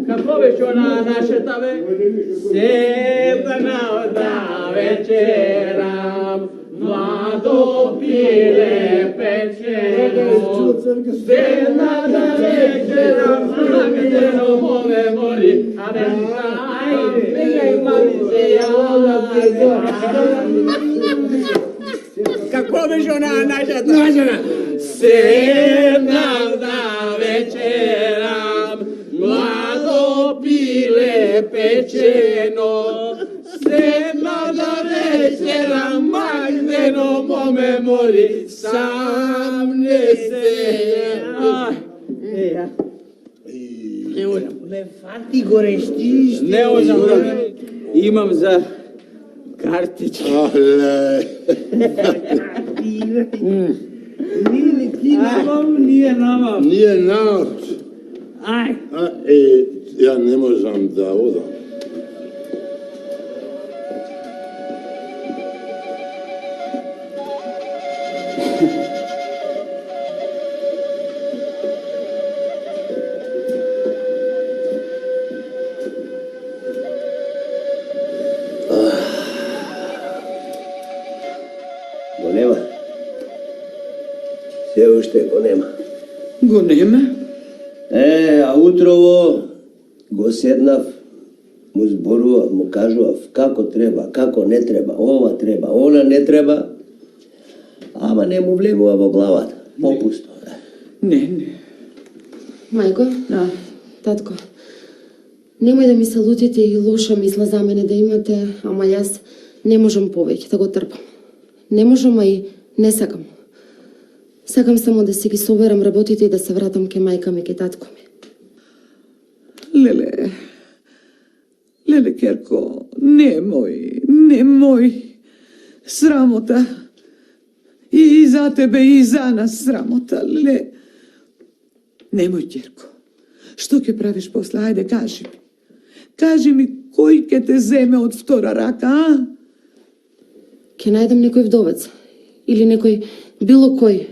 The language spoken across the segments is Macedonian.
Kako već ona našeta ve? Sedna da večeram, mlado pile pečeno. Sedna da večeram, magdeno mome mori, a ne aj malice ja. Kako već ona našeta? Sedna da večeram, mlado pile pečeno, sedna da večeram, magdeno mome mori, sam ne se. Ne možem. Me fati goreštiš. Ne možem, imam za kartički. Ale. Ti namam, nije namam. Nije nam. Aj. Ja ne možem da odam. Го нема. Се уште го нема. Го нема? А утрово го седнав, му зборував, му кажував како треба, како не треба, ова треба, она не треба, ама не му влегува во главата, попусто. Не. Мајко, татко, немој да ми се лутите и лоша мисла за мене да имате, ама јас не можам повеќе да го трпам. Не можам, а и не сакам. Сакам само да си ги соберам работите и да се вратам ке мајка ми, ке татко ми. Леле, Керко, немој. Срамота. И за тебе, и за нас срамота, леле. Немој, Керко. Што ќе правиш после? Ајде, кажи ми. Кажи ми, кој ќе те земе од втора рака, а? Ке најдам некој вдовец. Или некој, било кој.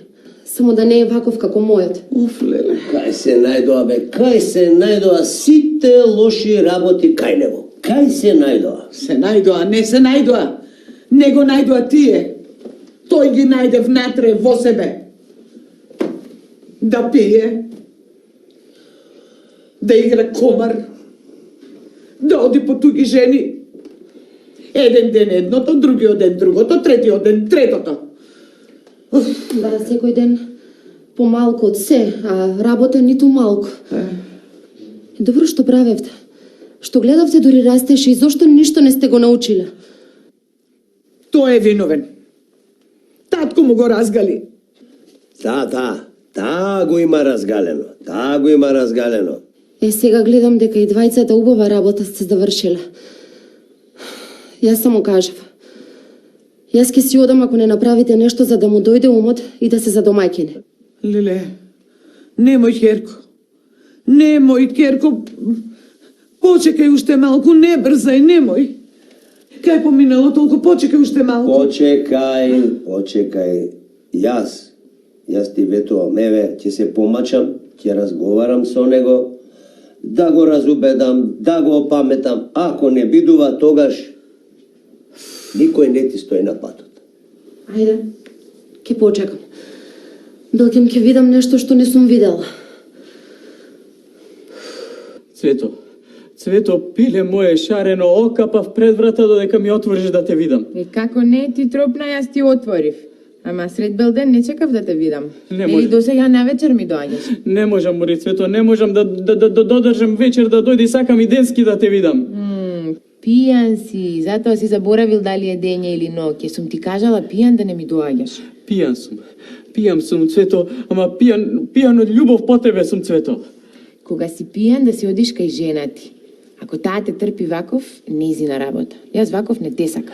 Само да не е ваков како мојот. Уф, леле. Кај се најдоа, бе, кај се најдоа сите лоши работи кај него. Кај се најдоа? Се најдоа, не се најдоа. Не го најдоа тие. Тој ги најде внатре во себе. Да пие, да игра комар, да оди по туги жени. Еден ден едното, другиот ден другото, третиот ден третото. Да, секој ден помалку од се, а работа ниту малку. Добро што правевте. Што гледавте дури растеше и зошто ништо не сте го научиле? Тој е виновен. Татко му го разгали. Таа го има разгалено. Сега гледам дека и двајцата убава работа сте завршиле. Јас само кажав. Јас ќе си одам ако не направите нешто за да му дојде умот и да се задомајкине. Леле, немој, Керко. Почекај уште малку, не брзај, немој. Кај поминало толку, почекај уште малку. Почекај. Јас ти ветувам, еве, ќе се помачам, ќе разговарам со него, да го разубедам, да го опаметам. Ако не бидува, тогаш никој не ти стои на патот. Ајде, ќе почекам. Билким ќе видам нешто што не сум видела. Цвето, пиле моje шарено, окапав пред врата додека ми отвориш да те видам. Како не, ти тропна, јас ти отворив. Ама сред белден не чекав да те видам. Не може. Или до сега на вечер ми доаѓаш. Не можам, Мори Цвето, не можам да додржам вечер да дојди, сакам и денски да те видам. Пијан си, затоа си заборавил дали е дење или ноќе. Сум ти кажала пијан да не ми доаѓаш. Пијан сум, Цвето, ама пијан од љубов по тебе сум, Цвето. Кога си пијан да си одиш кај жена ти. Ако таа те трпи ваков, нејзина работа. Јас ваков не те сакам.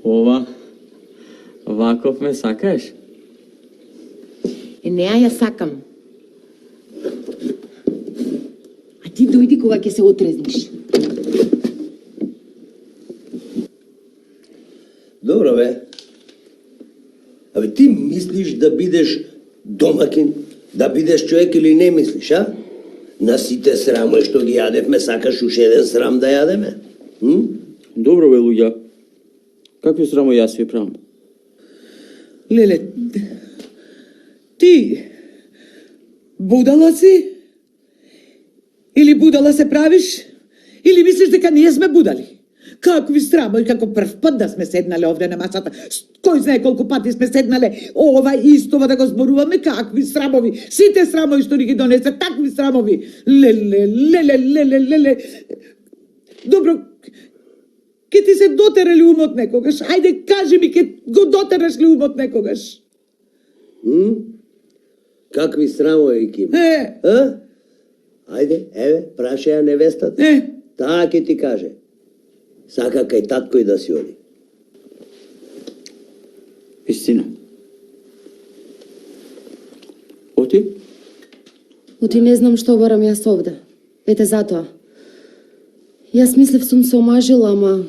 Ова, ваков ме сакаш? Неа ја сакам. А ти дојди кога ќе се отрезниш. Добро, бе. Абе, ти мислиш да бидеш домакин, да бидеш човек или не мислиш, а? На сите срамои што ги јадевме, сакаш уште еден срам да јадеме? Добро бе, луѓа. Какви срамо јас ви правам? Леле, ти будала си? Или будала се правиш? Или мислиш дека ние сме будали? Какви срамо и како прв пат да сме седнале овде на масата. Кој знае колку пати сме седнале ова истова да го зборуваме, какви срамови. Сите срамови што ни ги донесе, такви срамови. Леле. Добро, ке ти се дотера ли умот некогаш? Ајде, кажи ми, ке го дотераш ли умот некогаш? Какви срамови, Ким? А? Ајде, еве, праша ја невестата. Таа ќе ти каже. Сака кај татко и да си оди. Истина. Оти? Оти не знам што барам јас овде. Ете затоа. Јас мислев сум се омажила, ама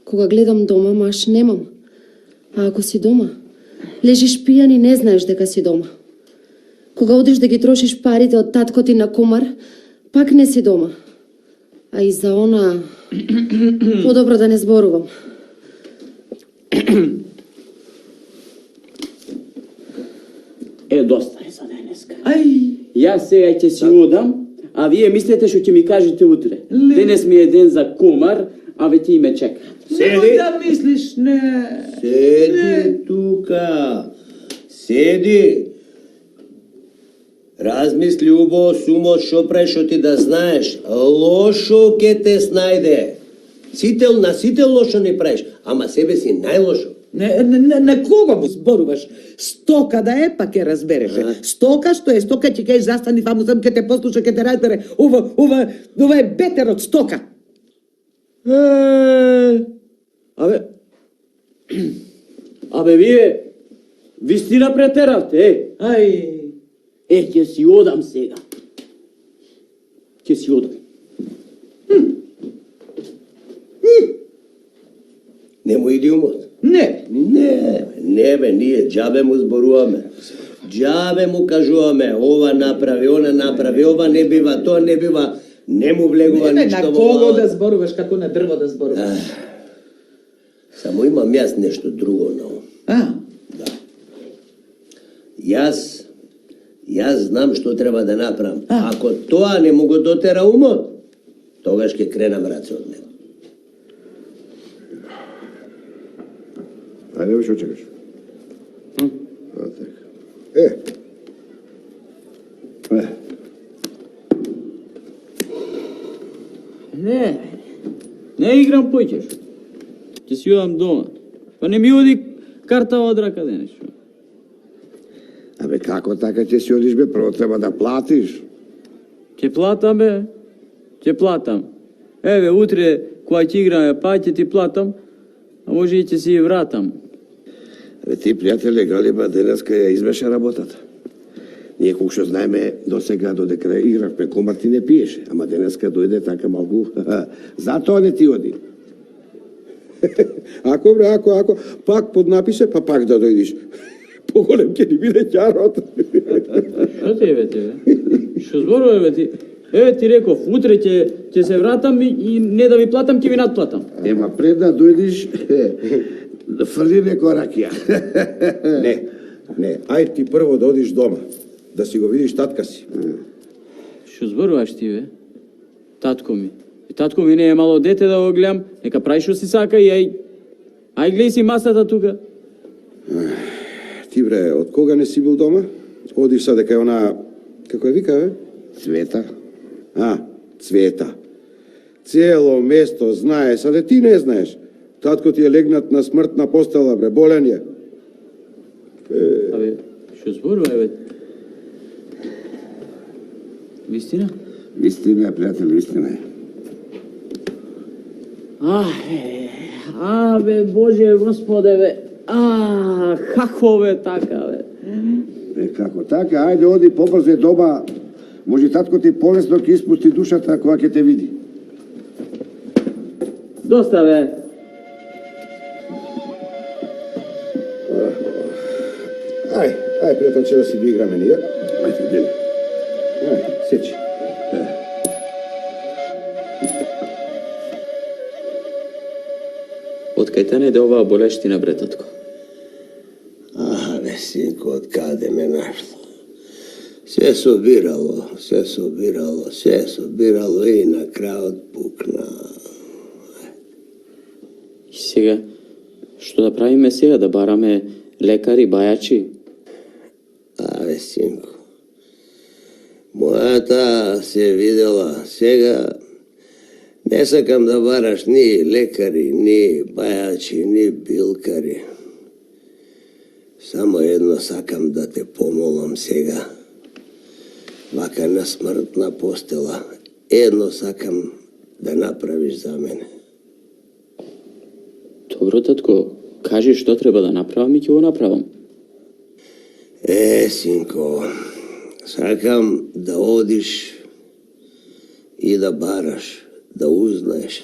кога гледам дома, маш немам. А ако си дома, лежиш пијан и не знаеш дека си дома. Кога одиш да ги трошиш парите од татко ти на комар, пак не си дома. А и за она, подобро да не зборувам. Доста е за денеска. Ај, Јас сега ќе си одам, а вие мислите што ќе ми кажете утре. Денес ми е ден за комар, а ве ти ме чека. немој да мислиш, не. Седи тука. Седи. Размисли убаво сумот што прешо ти да знаеш. Лошо ке те снајде. На сите лошо не правиш, ама себе си најлошо. На кого му зборуваш? Стока да е, па ќе разбереше. Стока што е стока, ќе кажеш застани ваму сам, ќе те послуша, ќе те разбере. Ова е бетер од стока. Абе вие вистина претеравте, Ај, ќе си одам сега. Ќе си одам. Нему иди умот. не. Не бе, ние џабе му зборуваме. Џабе му кажуваме, ова направи, она направи, ова не бива, тоа не бива, не му влегува Не, ништо на во кого главата. да зборуваш, како на дрво да зборуваш? Само имам јас нешто друго на ум. Јас знам што треба да направам. Ако тоа не му го дотера умот, тогаш ќе кренам раце од него. Ајде, бе, што чекаш? Не играм поќеш. Ќе си одам дома. Па не ми оди карта од рака денес. Абе, како така ќе си одиш, бе? Прво треба да платиш. Ќе платам, бе. Ќе платам. Еве, утре, кога ќе играме, па ќе ти платам, а може и ќе си ја вратам. Абе, ти, пријателе, Галиба, денеска ја избеше работата. Ние, колку што знаеме, до сега, додека игравме комар, ти не пиеше. Ама денеска дојде така малку. Затоа не ти оди. Ако, бре, ако, пак поднапише, па пак да дојдиш. Поголем ќе ни биде ќарот. Што ти е, бе, ти, бе? Што зборува, бе, ти? Еве ти реков, утре ќе се вратам и не да ви платам, ќе ви надплатам. Ема пред да дојдиш, фрли некоја ракија. Не, ај ти прво да одиш дома, да си го видиш татка си. Што зборуваш ти, бе? Татко ми. И татко ми не е мало дете да го гледам, нека прави што си сака и ај гледај си масата тука. Ти, бре, од кога не си бил дома? Одиш са дека е она, како ја вика, бе? Цвета. Цвета. Цело место знае, саде ти не знаеш. Татко ти е легнат на смртна постела, бре, болен е. Абе, што зборува, бе? Вистина? Вистина е, пријател, вистина е. Абе, Боже, Господе, бе. Како бе така, бе? Како така, ајде оди побрзе дома. Може татко ти полесно ќе испусти душата кога ќе те види. Доста, бе. Ај, Ај, пријателче, да си доиграме ние. Ајде, дели. Сечи. Откај те најде оваа болештина, бре, татко? Бе, синко, од каде ме нашло? Се собирало и на крајот пукна. И сега, што да правиме сега? Да бараме лекари, бајачи? Бе, синко, мојата се видела, сега не сакам да бараш ни лекари, ни бајачи, ни билкари. Само едно сакам да те помолам сега. Вака на смртна постела. Едно сакам да направиш за мене. Добро, татко, кажи што треба да направам и ќе го направам. Синко, сакам да одиш и да бараш, да узнаеш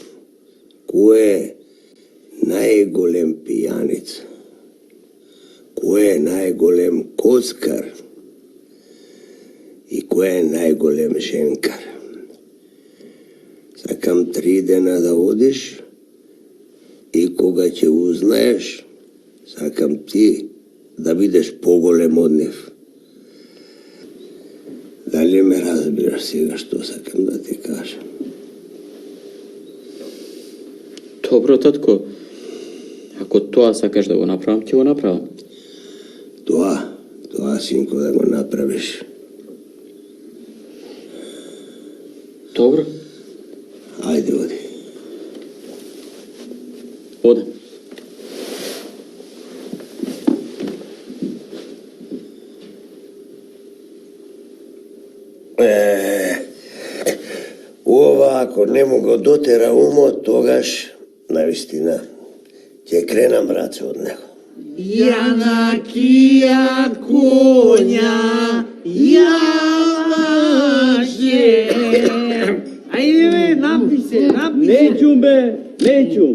кој е најголем пијаница, кој е најголем коцкар и кој е најголем женкар. Сакам 3 дена да одиш и кога ќе узнаеш, сакам ти да бидеш поголем од нив. Дали ме разбираш сега што сакам да ти кажам? Добро, татко. Ако тоа сакаш да го направам, ќе го направам. Тоа, синко, да го направиш. Добро. Ајде, оди. Одам. Ова, ако не му го дотера умот, тогаш, навистина, ќе кренам раце од него. Јанакија коња, јаваше. Ајде бе, напи се. Неќум, бе, неќум.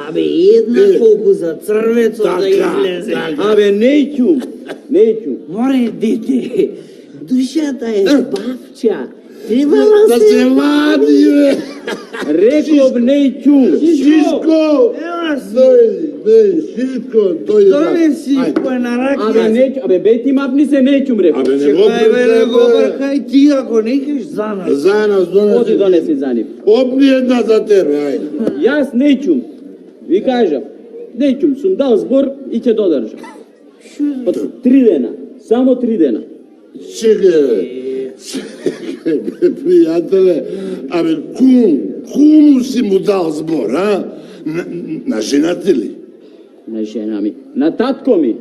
Абе, една колку за црвецот да излезе. Абе, неќум. Море, дете, душата е бавча. Требала Да се вади, бе! Реков неќум. Шишко! Шишко, дојде. Донеси кој на Абе, ракија. неќум. Абе, бе ти мапни се неќум, реков. Абе, не го Чекај, бе, не го бркај ти, ако не кеш за нас. За нас Оди донеси. донеси за нив. Обни една за тебе, ајде. Јас неќум. Ви кажам, неќум, сум дал збор и ќе додржам. Од 3 дена, само 3 дена. Чекај, бе. Чекај, бе, пријателе. Абе, кому си му дал збор, а? На жената ли? На жена ми, на татко ми.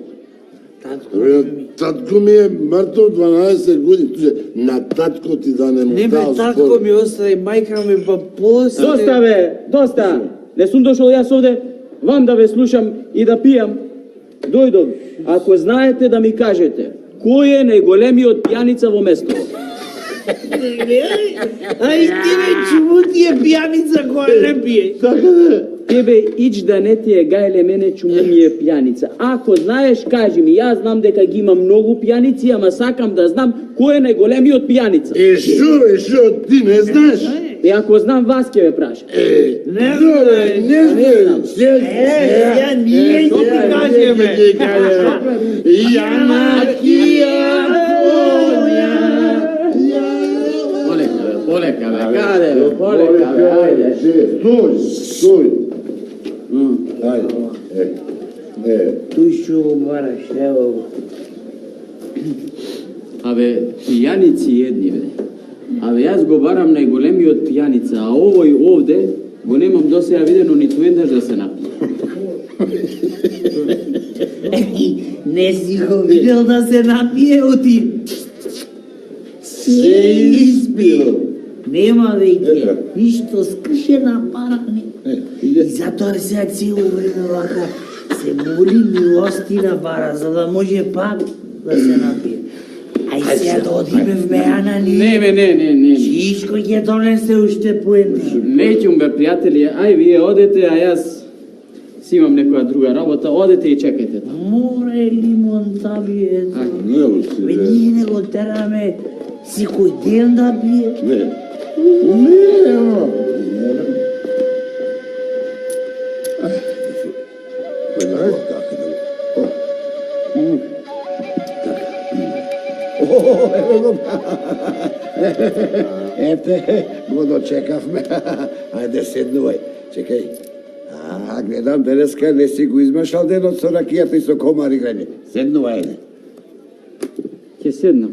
Бе, татко ми е мртов 12 години. На татко ти да не му Не бе, дал татко збор. ми остави, мајка ми па после. Доста, бе, доста. Не сум дошол јас овде вам да ве слушам и да пијам. Дојдов. Ако знаете да ми кажете, кој е најголемиот пијаница во местото? Ај, ти бе, чему ти е пијаница која не пие? Тебе ич да не ти е гајле мене чуму ми е пијаница. Ако знаеш, кажи ми. Јас знам дека ги има многу пијаници, ама сакам да знам кој е најголемиот пијаница. Шо, ти не знаеш? И ако знам, вас ќе ве прашам. Не Добре, не знам. ја ние ќе ти кажеме. Јанакија коња. Полека, бе, каде, бе, полека, бе, ајде. Стој. Ајде. Тој што го бараш, ево го. Абе, пијаници едни, бе. Абе, јас го барам најголемиот пијаница, а овој овде го немам досеја видено ниту еднаш да се напие. Не си го видел да се напие, оти. Се испил. Нема веќе, ништо скршена пара не. И затоа сега цело време вака се моли милостина бара, за да може пак да се напие. Ај сега да одиме в Мејана ни. Не. Чишко ќе донесе уште по една. Неќум, бе, пријатели, ај вие одете, а јас си имам некоја друга работа, одете и чекајте таму. Море лимон да бие. Не, си, Бе, ние не го тераме секој ден да бие. не. Не, ма. Ете, го дочекавме. Ајде, седнувај. Чекај. Гледам, денеска не си го измешал денот со ракијата и со комари грење. Седнувај, ајде. Ќе седнам.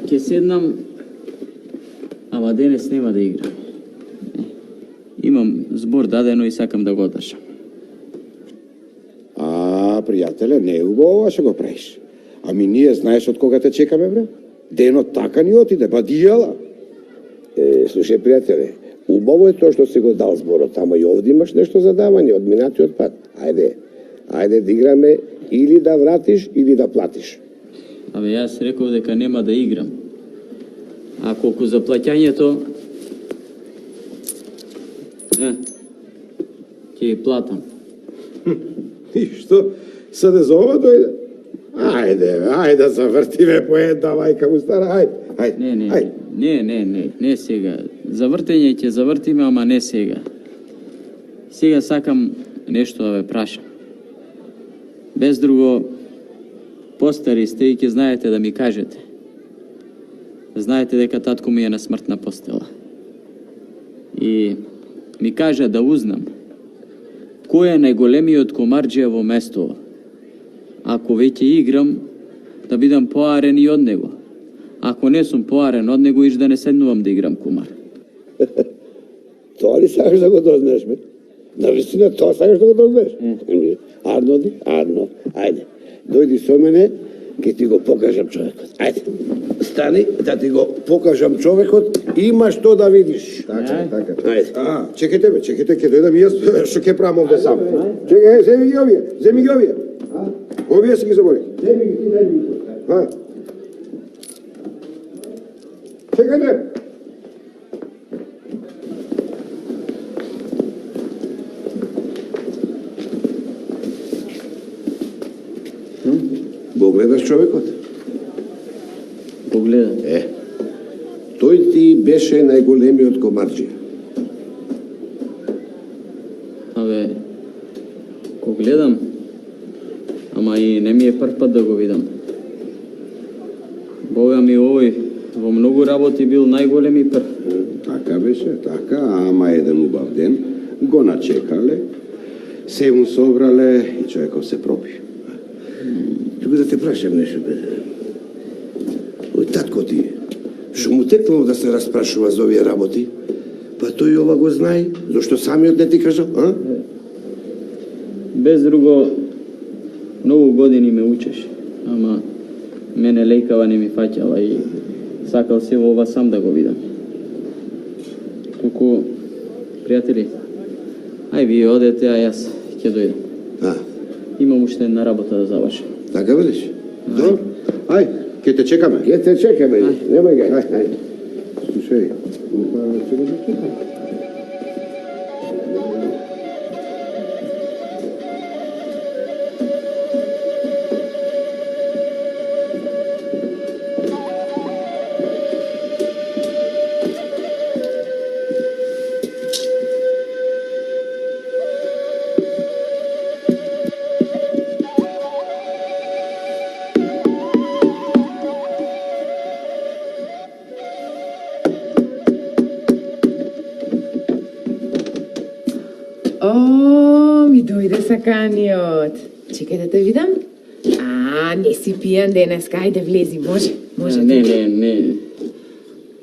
Ќе седнам, ама денес нема да играм. Имам збор дадено и сакам да го одржам. Пријателе, не е убаво ова што го правиш. Ами ние знаеш од кога те чекаме, бре? Денот така ни отиде, ба дијала. Слушај, пријателе, убаво е тоа што си го дал зборот, ама и овде имаш нешто за давање од минатиот пат. Ајде да играме или да вратиш, или да платиш. Абе, јас реков дека нема да играм. А колку за плаќањето, ќе ги платам. И што? Саде за ова дојде? Ајде, завртиме по една, мајка му стара, ајде. Не сега. За вртење ќе завртиме, ама не сега. Сега сакам нешто да ве прашам. Без друго, постари сте и ќе знаете да ми кажете. Знаете дека татко ми е на смртна постела. И ми кажа да узнам кој е најголемиот комарџија во местово. Ако веќе играм, да бидам поарен и од него. Ако не сум поарен од него, иш да не седнувам да играм кумар. Тоа ли сакаш да го дознаеш, бе? Навистина, тоа сакаш да го дознаеш? Арно, ајде. Дојди со мене, ќе ти го покажам човекот. Ајде, стани да ти го покажам човекот, има што да видиш. Така. Ајде. Чекайте, ќе дојдам и јас, што ќе правам овде сам. Чекај, земи ги овие. Овие си ги забори. Земи ги, дај ми го. Чекајте. Го гледаш човекот? Го гледам. Тој ти беше најголемиот комарџија. Абе, го гледам, ама и не ми е прв пат да го видам. Бога ми овој во многу работи бил најголеми прв. Така беше, така, ама еден убав ден го начекале, се му собрале и човеков се пропи. Тука да те прашам нешто, бе. Ој татко ти, што му текнало да се распрашува за овие работи? Па тој ова го знае, зашто самиот не ти кажал, а? Без друго, многу години ме учеше, ама мене лејкава не ми фаќала и сакал се во ова сам да го видам. Туку, пријатели, ај вие одете, а јас ќе дојдам. Имам уште една работа да завршам. Така велиш? Добро. Ај, ќе те чекаме. Ќе те чекаме, немај га. Ај. Слушај, ќе го чекаме. Ми дојде саканиот. Чекај да те видам. Не си пијан денеска, ајде влези, може. Не.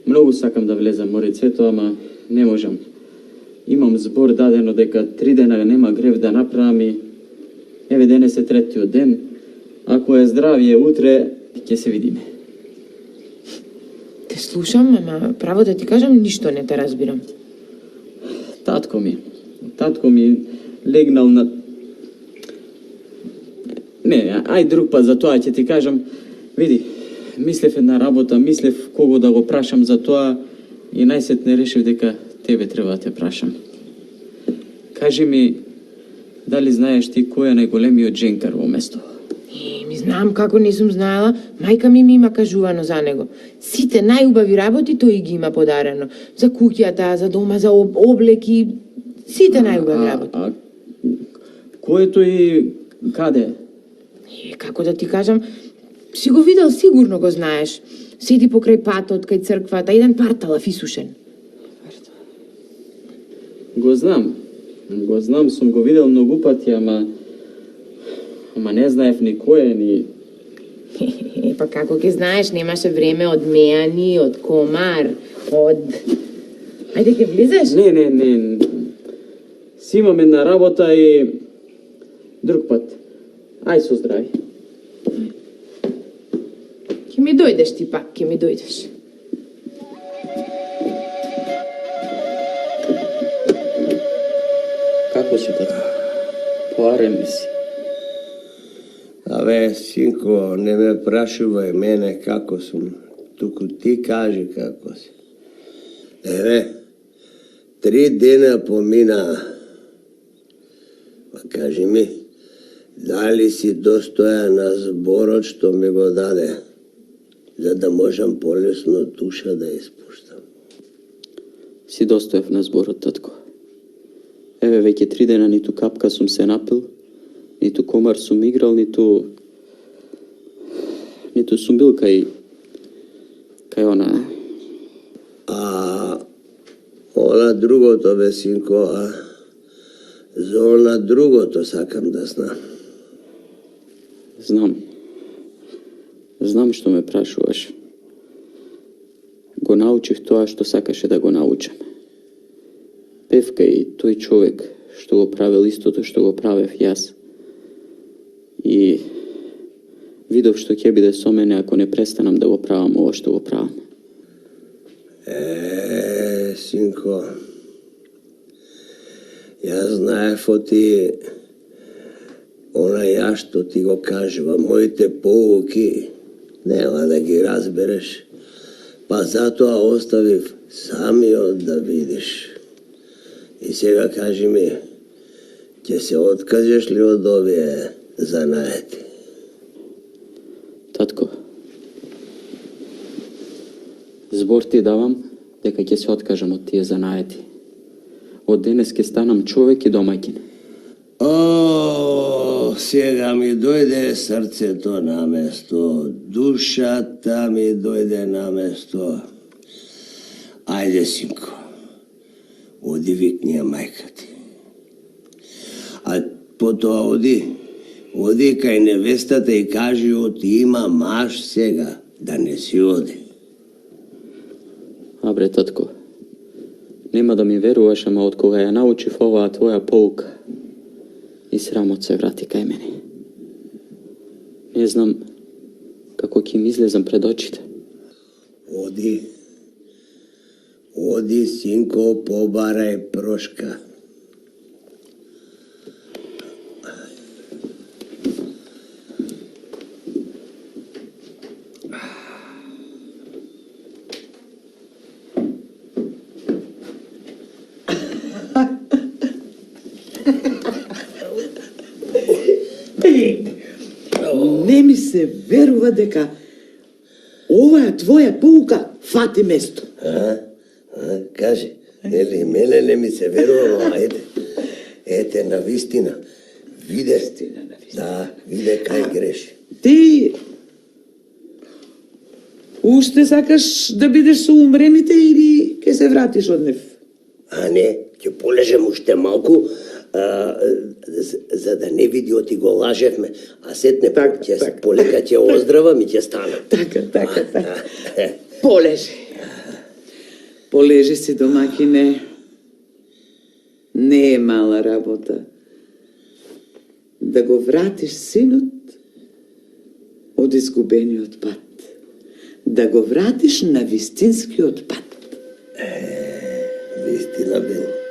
Многу сакам да влезам, море Цвето, ама не можам. Имам збор дадено дека 3 дена нема грев да направам и еве денес е третиот ден. Ако е здравие утре, ќе се видиме. Те слушам, ама право да ти кажам, ништо не те разбирам. Татко ми легнал на... Не, ај друг пат за тоа ќе ти кажам. Види, мислев една работа, мислев кого да го прашам за тоа и најсетне решив дека тебе треба да те прашам. кажи ми, дали знаеш ти кој е најголемиот дженкар во место? Ми знам како не сум знаела, мајка ми има кажувано за него. Сите најубави работи тој ги има подарено. За куќата, за дома, за облеки, сите најубави работи. Кој е тој каде? Како да ти кажам, си го видел, сигурно го знаеш. Седи покрај патот, кај црквата, еден парталав исушен. Го знам, сум го видел многу пати, ама не знаев ни кој е, ни... Па како ќе знаеш, немаше време од меани, од комар, од... Ајде ќе влизеш? Не. Си имам една работа и друг пат. Ај со здрави. Ќе ми дојдеш ти пак, ќе ми дојдеш. Како си, тато? Поарен ли си? Абе, синко, не ме прашувај мене како сум, туку ти кажи како си. Еве, 3 дена помина. Па кажи ми, дали си достојан на зборот што ми го даде, за да можам полесно душа да испуштам? Си достоев на зборот, татко. Еве, веќе 3 дена ниту капка сум се напил, ниту комар сум играл, ниту сум бил кај она. Она другото, бе, синко, за она другото сакам да знам. Знам што ме прашуваш. Го научих тоа што сакаше да го научам. Певка и тој човек што го правил истото што го правев јас. И видов што ќе биде со мене ако не престанам да го правам ова што го правам. Синко, јас знаев оти она што ти го кажува, моите поуки, нема да ги разбереш, па затоа оставив самиот да видиш. И сега кажи ми, ќе се откажеш ли од овие занаети? Татко, збор ти давам дека ќе се откажам од тие занаети. Од денес ќе станам човек и домаќин. Сега ми дојде срцето на место, душата ми дојде на место. Ајде, синко, оди викни ја мајка ти. А потоа оди кај невестата и кажи оти има маж сега, да не си оди. Абре, татко, нема да ми веруваш, ама од кога ја научив оваа твоја поука, и срамот се врати кај мене. Не знам како ќе ми излезам пред очите. Оди, синко, побарај прошка. Не ми се верува дека оваа твоја поука фати место. Кажи, нели мене не ми се верува, ајде. Ете, на вистина. Виде. Да, виде кај греши. Ти уште сакаш да бидеш со умрените или ќе се вратиш од нив? Не, ќе полежем уште малку, за да не види оти го лажевме, а сетне полека ќе оздравам и ќе станам. Така. Полежи си, домакине. Не е мала работа да го вратиш синот од изгубениот пат. Да го вратиш на вистинскиот пат. Вистина бил.